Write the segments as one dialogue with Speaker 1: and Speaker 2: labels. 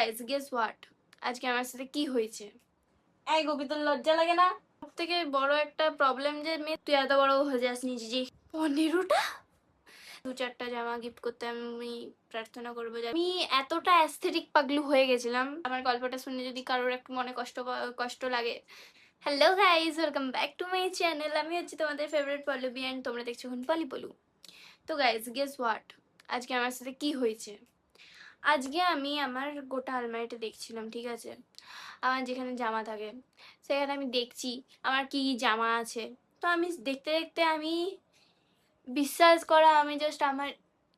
Speaker 1: Guys guess what, আজকে আমার সাথে কি হয়েছে। এই গোপি, তোর লজ্জা লাগে না? সব থেকে বড় একটা প্রবলেম যে তুই এত বড় হয়ে যাসনি যে 15টা 2-4টা জামা গিফট করতে আমি প্রার্থনা করবো। আমি এতটা অ্যাস্থেটিক পাগলু হয়ে গেছিলাম। আমার গল্পটা শুনে যদি কারোর একটু মনে কষ্ট লাগে, hello guys, welcome back to my channel. আমি হচ্ছি তোমাদের ফেভারিট পল্লবী অ্যান্ড তোমরা দেখছো এখন পলি পলু। তো গাইজ গেস হোয়াট, আজকে আমার সাথে কি হয়েছে। আজকে আমি আমার গোটা আলমারিটা দেখছিলাম, ঠিক আছে। আমার যেখানে জামা থাকে সেখানে আমি দেখছি আমার কি কি জামা আছে। তো আমি দেখতে দেখতে আমি বিশ্বাস করা, আমি জাস্ট আমার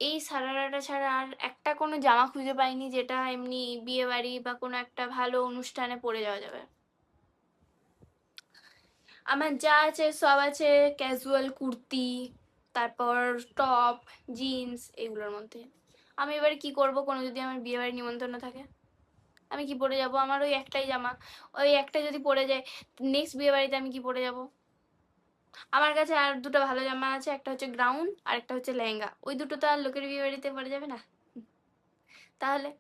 Speaker 1: এই সারারাটা ছাড়া আর একটা কোনো জামা খুঁজে পাইনি যেটা এমনি বিয়ে বাড়ি বা কোনো একটা ভালো অনুষ্ঠানে পরে যাওয়া যাবে। আমার যা আছে সব আছে ক্যাজুয়াল কুর্তি, তারপর টপ, জিন্স, এগুলোর মধ্যে। আমি এবারে কি করব, কোনো যদি আমার বিয়ে বাড়ির নিমন্ত্রণ থাকে আমি কি পরে যাব? আমার ওই একটাই জামা, ওই একটা যদি পরে যায় নেক্সট বিয়ে বাড়িতে আমি কি পরে যাব? আমার কাছে আর দুটো ভালো জামা আছে, একটা হচ্ছে গ্রাউন আর একটা হচ্ছে লেহেঙ্গা। ওই দুটো তো আর লোকের বিয়ে বাড়িতে পরে যাবে না। তাহলে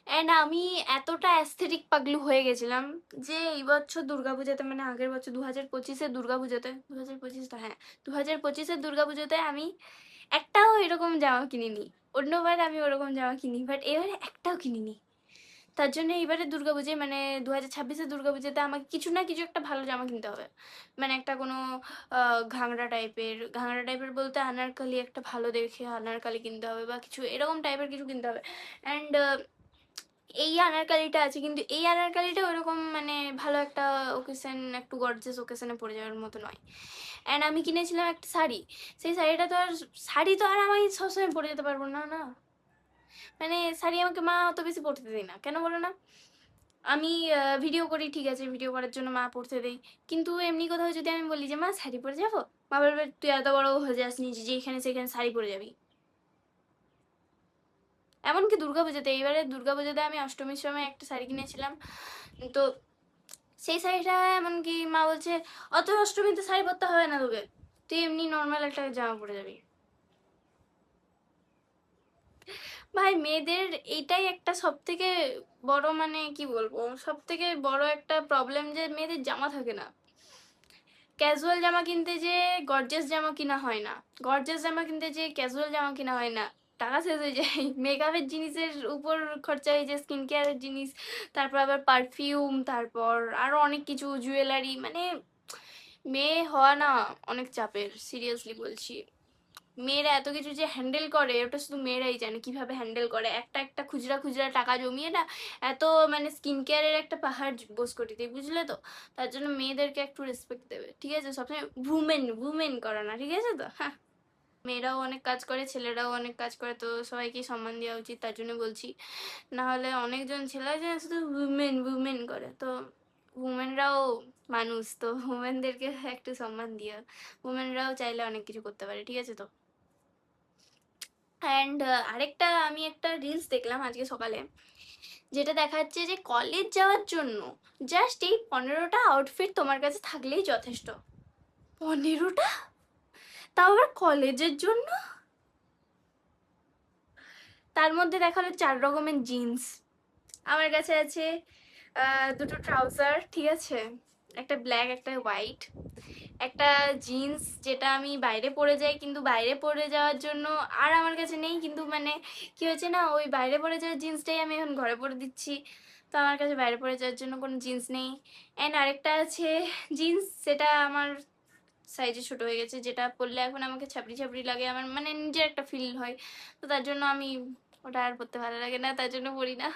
Speaker 1: অ্যান্ড আমি এতটা অ্যাস্থেটিক পাগলু হয়ে গেছিলাম যে এই বছর দুর্গাপূজাতে, মানে আগের বছর 2025-এর দুর্গাপূজাতে, 2025 তো হ্যাঁ, 2025-এর দুর্গাপূজাতে আমি একটাও এরকম জামা কিনিনি। অন্যবার আমি ওরকম জামা কিনি, বাট এবারে একটাও কিনিনি। তার জন্য এবারে দুর্গাপূজায়, মানে 2026-এর দুর্গাপূজাতে আমাকে কিছু না কিছু একটা ভালো জামা কিনতে হবে। মানে একটা কোনো ঘাংরা টাইপের বলতে আনারকলি, একটা ভালো দেখে আনারকলি কিনতে হবে বা কিছু এরকম টাইপের কিছু কিনতে হবে। অ্যান্ড এই আনারকালিটা আছে, কিন্তু এই আনারকালিটা ওরকম মানে ভালো একটা ওকেশন, একটু গর্জিয়াস ওকেশনে পরে যাওয়ার মতো নয়। অ্যান্ড আমি কিনেছিলাম একটা শাড়ি, সেই শাড়িটা তো আর, শাড়ি তো আর আমি সবসময় পরে যেতে পারবো না, না। মানে শাড়ি আমাকে মা অত বেশি পরতে দেয় না, কেন বলো না। আমি ভিডিও করি, ঠিক আছে, ভিডিও করার জন্য মা পরতে দেয়, কিন্তু এমনি কোথাও যদি আমি বলি যে মা শাড়ি পরে যাবো, মা বলবে তুই এত বড় হয়ে যাসনি যে এখানে সেখানে শাড়ি পরে যাবি। এমনকি দুর্গাপূজাতে, এইবারে দুর্গাপূজাতে আমি অষ্টমীর সময় একটা শাড়ি কিনেছিলাম, তো সেই শাড়িটা এমনকি মা বলছে অত অষ্টমীতে শাড়ি পরতে হবে না তোকে, তুই এমনি নর্মাল একটা জামা পরে যাবি। ভাই, মেয়েদের এইটাই একটা সব থেকে বড়, মানে কি বলবো, সব থেকে বড় একটা প্রবলেম যে মেয়েদের জামা থাকে না। ক্যাজুয়াল জামা কিনতে যে গর্জিয়াস জামা কিনা হয় না, গর্জিয়াস জামা কিনতে যে ক্যাজুয়াল জামা কিনা হয় না, টাকা শেষ হয়ে যায়। মেকআপের জিনিসের উপর খরচা হয়ে যায়, স্কিন কেয়ারের জিনিস, তারপর আবার পারফিউম, তারপর আরও অনেক কিছু, জুয়েলারি। মানে মেয়ে হওয়া না অনেক চাপের, সিরিয়াসলি বলছি। মেয়েরা এত কিছু যে হ্যান্ডেল করে, ওটা শুধু মেয়েরাই জানে কিভাবে হ্যান্ডেল করে। একটা একটা খুচরা খুচরা টাকা জমিয়ে না এত মানে স্কিন কেয়ারের একটা পাহাড় বোস করে দিই, বুঝলে তো। তার জন্য মেয়েদেরকে একটু রেসপেক্ট দেবে, ঠিক আছে, সবসময় উমেন উমেন করে না, ঠিক আছে তো, হ্যাঁ। মেয়েরাও অনেক কাজ করে, ছেলেরাও অনেক কাজ করে, তো সবাইকে সম্মান দেওয়া উচিত, তার জন্য বলছি। না হলে অনেকজন ছেলে আছে শুধু উমেন উমেন করে, তো উমেনরাও মানুষ, তো উমেনদেরকে একটু সম্মান দিও। উমেনরাও চাইলে অনেক কিছু করতে পারে, ঠিক আছে তো। অ্যান্ড আরেকটা, আমি একটা রিলস দেখলাম আজকে সকালে, যেটা দেখাচ্ছে যে কলেজ যাওয়ার জন্য জাস্ট এই 15টা আউটফিট তোমার কাছে থাকলেই যথেষ্ট। 15টা, তাও আবার কলেজের জন্য। তার মধ্যে দেখালো 4 রকমের জিন্স। আমার কাছে আছে দুটো ট্রাউজার, ঠিক আছে, একটা ব্ল্যাক একটা হোয়াইট, একটা জিন্স যেটা আমি বাইরে পরে যাই, কিন্তু বাইরে পরে যাওয়ার জন্য আর আমার কাছে নেই, কিন্তু মানে কি হয়েছে না, ওই বাইরে পরে যাওয়ার জিন্সটাই আমি এখন ঘরে পরে দিচ্ছি, তো আমার কাছে বাইরে পরে যাওয়ার জন্য কোনো জিন্স নেই। অ্যান্ড আরেকটা আছে জিন্স, সেটা আমার সাইজে ছোট হয়ে গেছে, যেটা পরলে এখন আমাকে ছাপড়ি ছাপড়ি লাগে, আমার মানে নিজের একটা ফিল হয়, তো তার জন্য আমি ওটা আর পরতে ভালো লাগে না, তার জন্য পরি না।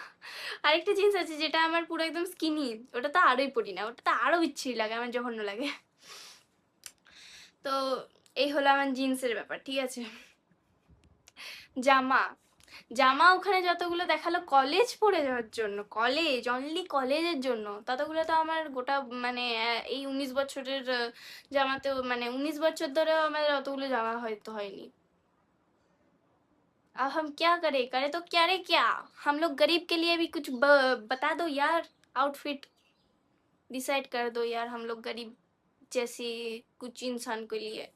Speaker 1: আরেকটা জিন্স আছে যেটা আমার পুরো একদম স্কিনি, ওটা তো আরোই পরি না, ওটা তো আরো বিচ্ছিরি লাগে, আমার জঘন্য লাগে। তো এই হলো আমার জিন্সের ব্যাপার, ঠিক আছে। জামা, জামা ওখানে যতগুলো দেখালো কলেজ পড়ে যাওয়ার জন্য, কলেজ অনলি কলেজের জন্য, ততগুলো তো আমার গোটা মানে এই 19 বছরের জামাতেও, মানে 19 বছর ধরেও আমাদের অতগুলো জামা হয়তো হয়নি। अब हम क्या करें, करे तो क्या रे क्या, हम लोग गरीब के लिए भी कुछ बता दो यार, आउटफिट डिसाइड कर दो यार, हम लोग गरीब जैसी कुछ इंसान के लिए।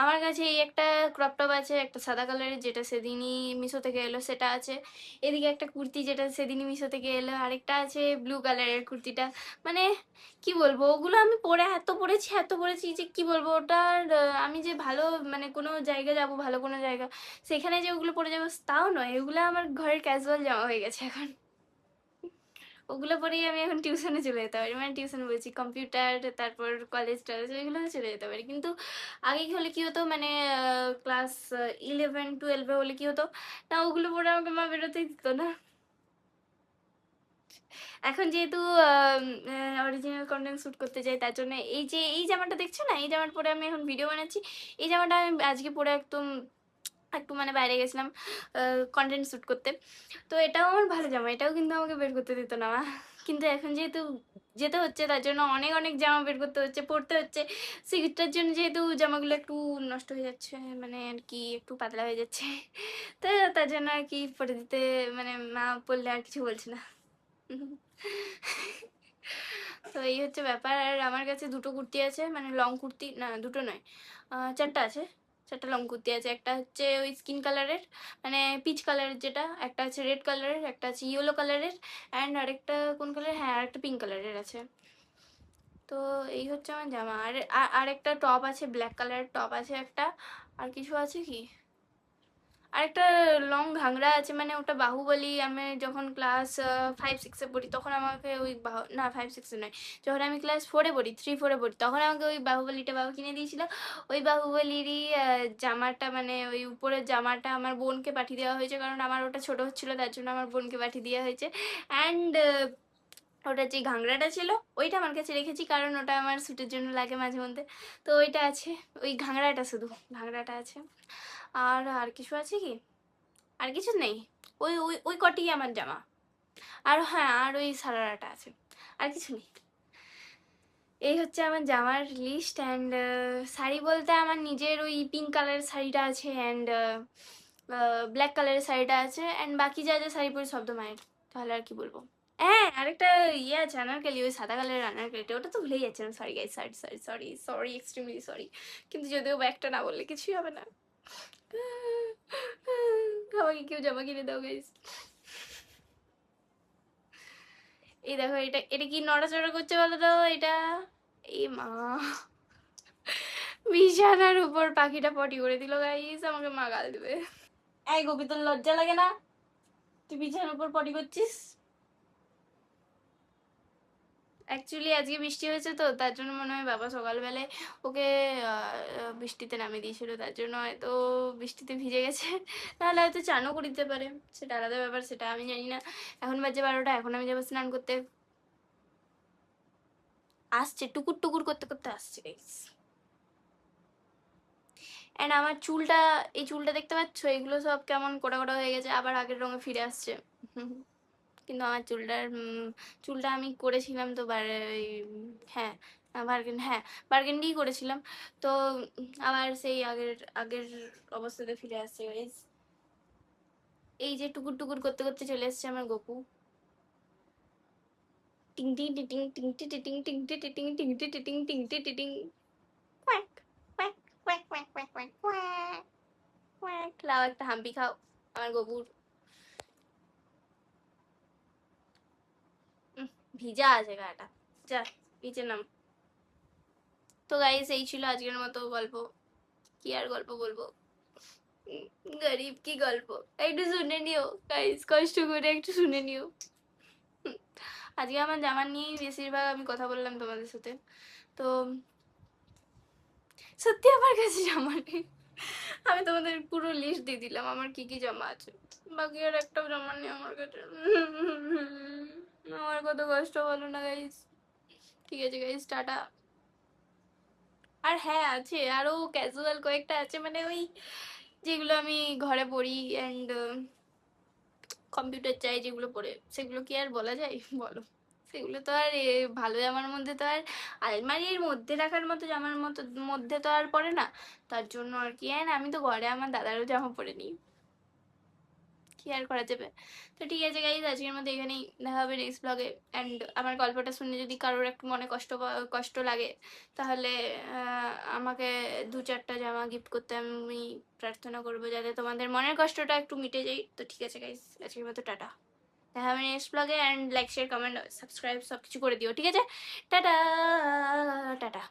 Speaker 1: আমার কাছে এই একটা ক্রপ টপ আছে, একটা সাদা কালারের, যেটা সেদিনই মিশো থেকে এলো সেটা আছে। এদিকে একটা কুর্তি যেটা সেদিনই মিশো থেকে এলো, আরেকটা আছে ব্লু কালারের কুর্তিটা। মানে কি বলবো, ওগুলো আমি পরে এত পরেছি যে কি বলবো ওটার আমি যে ভালো মানে কোনো জায়গায় যাব, ভালো কোনো জায়গা, সেখানে যে ওগুলো পরে যাবো তাও নয়, এগুলো আমার ঘরের ক্যাজুয়াল জামা হয়ে গেছে এখন। ওগুলো পরেই আমি এখন টিউশনে চলে যেতে পারি, মানে টিউশন বলছি, কম্পিউটার, তারপর কলেজ টলেজ ওইগুলো চলে যেতে পারি। কিন্তু আগে কি হলে কি হতো, মানে ক্লাস 11-12 হলে কি হতো না, ওগুলো পরে আমাকে মা বেরোতেই দিত না। এখন যেহেতু অরিজিনাল কন্টেন্ট শ্যুট করতে যাই, তার জন্য এই যে এই জামাটা দেখছো না, এই জামাটা পরে আমি এখন ভিডিও বানাচ্ছি। এই জামাটা আমি আজকে পরে একদম একটু মানে বাইরে গেছিলাম কন্টেন্ট শ্যুট করতে। তো এটাও আমার ভালো জামা, এটাও কিন্তু আমাকে বের করতে দিত না মা। কিন্তু এখন যেহেতু যেতে হচ্ছে, তার জন্য অনেক অনেক জামা বের করতে হচ্ছে, পরতে হচ্ছে। শীতটার জন্য যেহেতু জামাগুলো একটু নষ্ট হয়ে যাচ্ছে, মানে আর কি একটু পাতলা হয়ে যাচ্ছে, তো তার জন্য আর কি পরে দিতে, মানে মা বললে আর কিছু বলছে না। তো এই হচ্ছে ব্যাপার। আর আমার কাছে দুটো কুর্তি আছে, মানে লং কুর্তি, না দুটো নয়, চারটা আছে। চারটা লং কুর্তি আছে, একটা হচ্ছে ওই স্কিন কালারের, মানে পিচ কালারের যেটা, একটা আছে রেড কালারের, একটা আছে ইয়েলো কালারের, অ্যান্ড আরেকটা কোন কালার, হ্যাঁ আরেকটা পিঙ্ক কালারের আছে। তো এই হচ্ছে আমার জামা। আর আরেকটা টপ আছে, ব্ল্যাক কালারের টপ আছে একটা। আর কিছু আছে কি, আরেকটা লং ঘাংরা আছে, মানে ওটা বাহুবলী, আমি যখন ক্লাস 5-6-এ পড়ি তখন আমাকে ওই না 5-6-এ নয়, যখন আমি ক্লাস 4-এ পড়ি, 3-4-এ পড়ি, তখন আমাকে ওই বাহুবলীটা বাবা কিনে দিয়েছিল। ওই বাহুবলীরই জামাটা, মানে ওই উপরের জামাটা আমার বোনকে পাঠিয়ে দেওয়া হয়েছে, কারণ আমার ওটা ছোট হচ্ছিল, তার জন্য আমার বোনকে পাঠিয়ে দেওয়া হয়েছে। অ্যান্ড ওটা যে ঘাংরাটা ছিল ওইটা আমার কাছে রেখেছি, কারণ ওটা আমার স্যুটের জন্য লাগে মাঝে মধ্যে। তো ওইটা আছে, ওই ঘাংরাটা, শুধু ঘাংরাটা আছে। আর আর কিছু আছে কি, আর কিছু নেই। ওই ওই ওই কটি আমার জামা। আর হ্যাঁ, আর ওই সারারাটা আছে, আর কিছু নেই। এই হচ্ছে আমার জামার লিস্ট। অ্যান্ড শাড়ি বলতে আমার নিজের ওই পিঙ্ক কালারের শাড়িটা আছে, অ্যান্ড ব্ল্যাক কালারের শাড়িটা আছে, অ্যান্ড বাকি যা যা শাড়ি পরি শব্দ মায়ের। তাহলে আর কি বলবো। হ্যাঁ, আরেকটা ইয়ে আছে আনারকলি, ওই সাদা কালারের আনারকলিটা, ওটা তো ভুলেই যাচ্ছিলাম। Sorry guys, sorry sorry sorry sorry, extremely sorry. কিন্তু যদিও বা একটা না বললে কিছুই হবে না। আমাকে কেউ জামা কিনে দাও গাইস। এই দেখো, এটা এটা কি নড়াচড়া করছে বলো তো, এটা এই মা, বিছানার উপর পাখিটা পটি করে দিল গাইস, আমাকে মা গাল দিবে। এই গোপি, তোর লজ্জা লাগে না? তুই বিছানার উপর পটি করছিস। অ্যাকচুয়ালি আজকে বৃষ্টি হয়েছে তো, তার জন্য মনে হয় বাবা সকালবেলায় ওকে বৃষ্টিতে নামিয়ে দিয়েছিল, তার জন্য হয়তো বৃষ্টিতে ভিজে গেছে। তাহলে হয়তো চানও করে দিতে পারে, সেটা আলাদা ব্যাপার, সেটা আমি জানি না। এখন বাজে 12টা, এখন আমি যাবো স্নান করতে। আসছে, টুকুর টুকুর করতে করতে আসছে গাইস। অ্যান্ড আমার চুলটা, এই চুলটা দেখতে পাচ্ছ, এগুলো সব কেমন কোটা কোটা হয়ে গেছে, আবার আগের রঙে ফিরে আসছে। কিন্তু আমার চুলটা আমি করেছিলাম তো হ্যাঁ, হ্যাঁ বার্গেন্ডি করেছিলাম। তো আবার সেই আগের আগের অবস্থাতে ফিরে আসছে গাইস। এই যে টুকুর টুকুর করতে করতে চলে এসছে আমার গপু। টিং টিং টিং টিং টিং টিং টিং টিং টিং টিং টিং টিং টিং টিং টিং, quack quack quack quack quack quack quack quack. লাও একটা হাম্পি খাও আমার গপুর। ভিজা আছে গাটা, যা নিচে নাম। তো গাইস এই ছিল আজকের মতো গল্প। কি আর গল্প বলবো, গরিব কি গল্প, একটু শুনে নিও গাইস, কষ্ট করে একটু শুনে নিও। আজকে আমার জামা নিয়েই বেশিরভাগ আমি কথা বললাম তোমাদের সাথে। তো সত্যি আমার কাছে জামা নেই। আমি তোমাদের পুরো লিস্ট দিয়ে দিলাম আমার কি কি জামা আছে, বাকি আর একটাও জামা নেই আমার কাছে। আমার কত কষ্ট, বলো না গাইস। ঠিক আছে গাইস, টাটা। আর হ্যাঁ, আছে আরো ক্যাজুয়াল কয়েকটা আছে, মানে ওই যেগুলো আমি ঘরে পড়ি, অ্যান্ড কম্পিউটার চাই যেগুলো পরে, সেগুলো কি আর বলা যায় বলো। সেগুলো তো আর ভালো জামার মধ্যে তো আর আলমারির মধ্যে রাখার মতো জামার মতো মধ্যে তো আর পড়ে না। তার জন্য আর কি, আমি তো ঘরে আমার দাদারও জামা পরে নিই। কি আর করা যাবে। তো ঠিক আছে গাইজ, আজকের মধ্যে এখানেই দেখা হবে নেক্সট ব্লগে। অ্যান্ড আমার গল্পটা শুনে যদি কারোর একটু মনে কষ্ট লাগে, তাহলে আমাকে 2-4টা জামা গিফট করতে আমি প্রার্থনা করবো, যাতে তোমাদের মনের কষ্টটা একটু মিটে যায়। তো ঠিক আছে গাইজ, আজকের মতো টাটা, দেখা হবে নেক্সট ব্লগে। And like share comment subscribe সব কিছু করে দিও, ঠিক আছে? Tata tata.